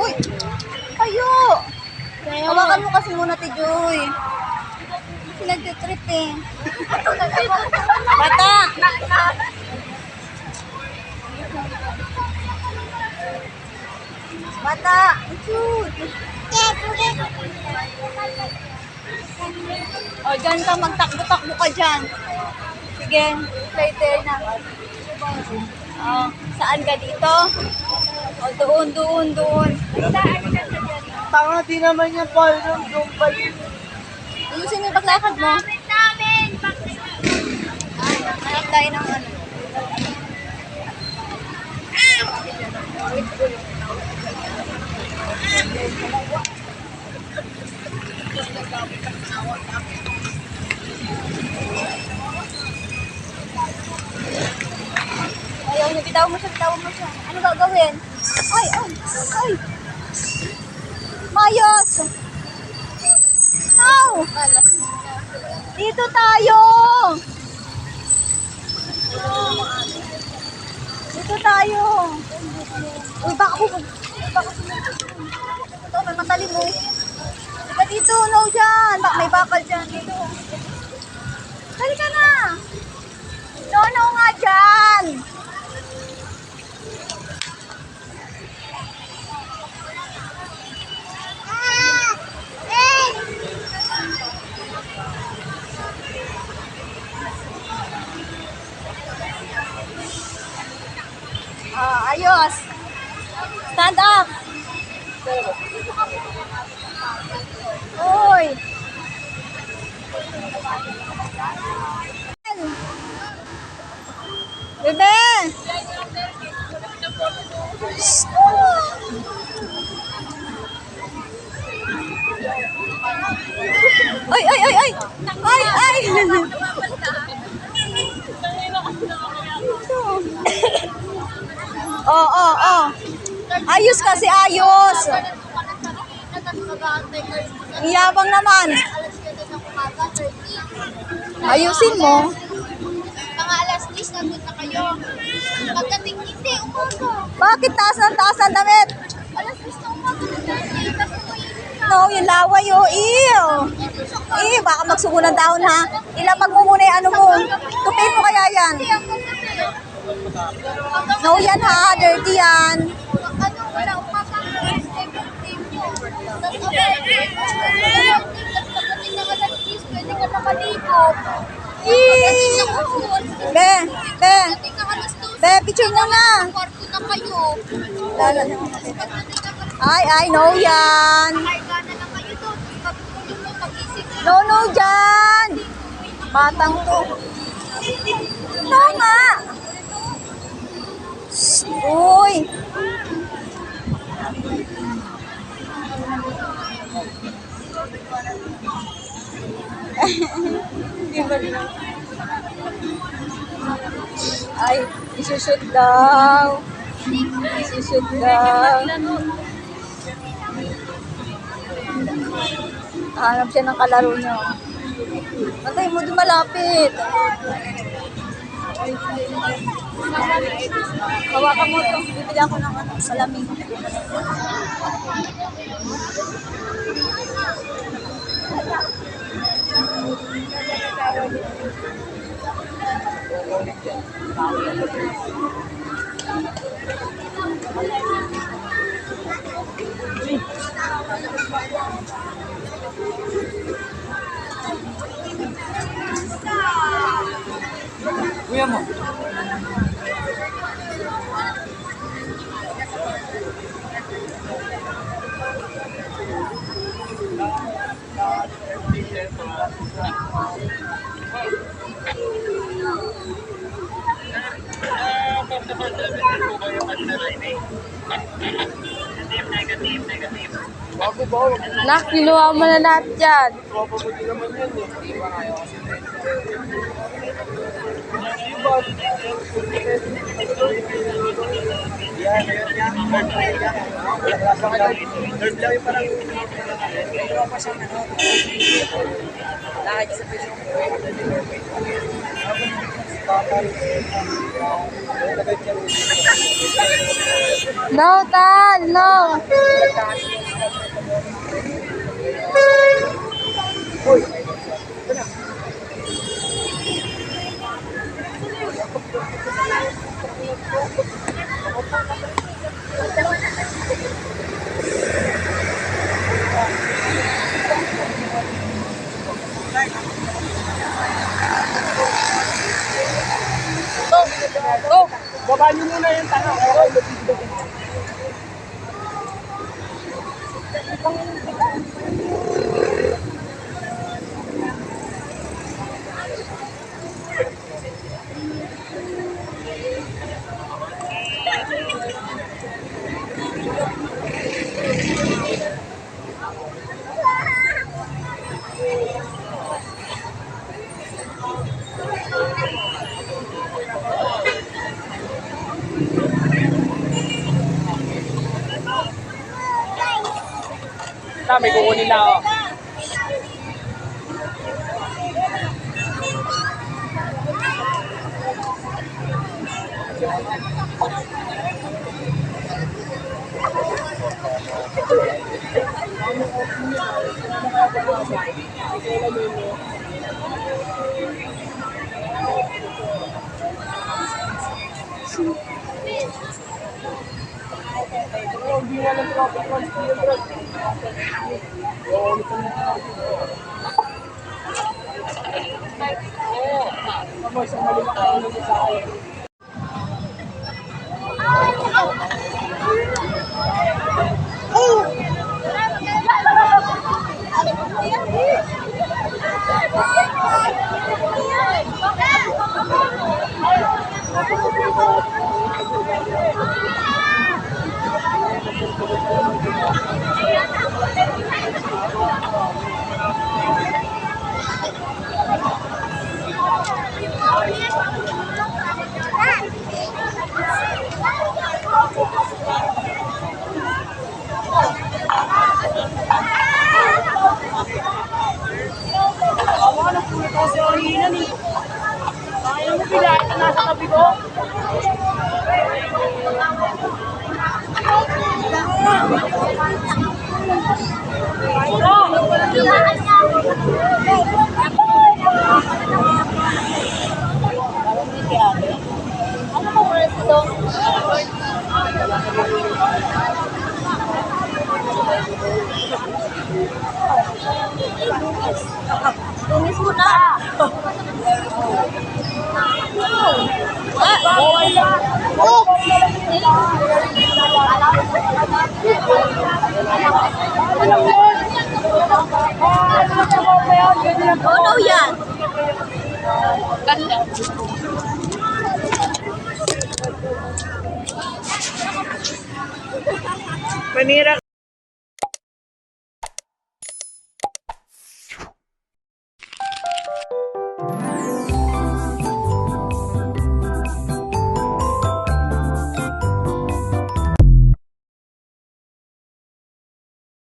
Uy! Kayo! Hawakan mo kasi muna, Tijoy. Nagtitrip eh. Bata! Bata! Cute! O, dyan ka. Magtakbo-takbo ka dyan. Sige. Later na. O, saan ka dito? O, doon. Tanga, di naman yan, Paul. Doon pa yun. Ayusin mo yung paglakad mo. Hanap tayo ng ano. Ayaw niya, bitawan mo siya. Ano gagawin? Ay! Mayos! Ow! Dito tayo! Uy, baka ito, may matalim mo. Dito, dito, no dyan. Baka may bakal dyan. Dito. Dali ka na. No nga dyan. Ayos. Stand up. Uy. Bebe. Ay. Oh. Ayos kasi, ayos. Iyabang naman. Ayusin mo. Mga alas 10 nandun na kayo. Pagdating hindi, umaga. Bakit taas ang damit? Alas 10 na umaga na dahil. Tapos mainit na. No, yung laway, oh. Ew. Baka magsuko ng dahon, ha? Ilapag mo muna yung ano mo. Tupin mo kaya yan. Hindi, ang gabi. No, yan ha. Dirty yan. Ano, wala umaga. Everything mo. Tapos pagdating ng alas 10, pwede ka na maligo. Pagdating ng uwan. Pagdating ng alas 12. Be, picture mo na. Kwarto na kayo. Lala. Pagdating ng Ay, no yan. karga na lang kayo doon. Pagtulog mo, pag-isip mo. No dyan. Batang to. No nga. Uy. Ay, isushoot daw. Hanap siya ng kalaro niya. Matay mo, di malapit. Hawakan mo ito. Bibili ako ng salaming. Kuya mo. Nak, kinuha mo na lahat yan. Mapabuti naman yan eh. Yan. No, Tan! No! Baba niyo muna yung tanong. May kukunin na ako. Ayaw mo pila, ito nasa tabi ko. Ano mo oras ito? Tumis mo na. Ano yan? Manira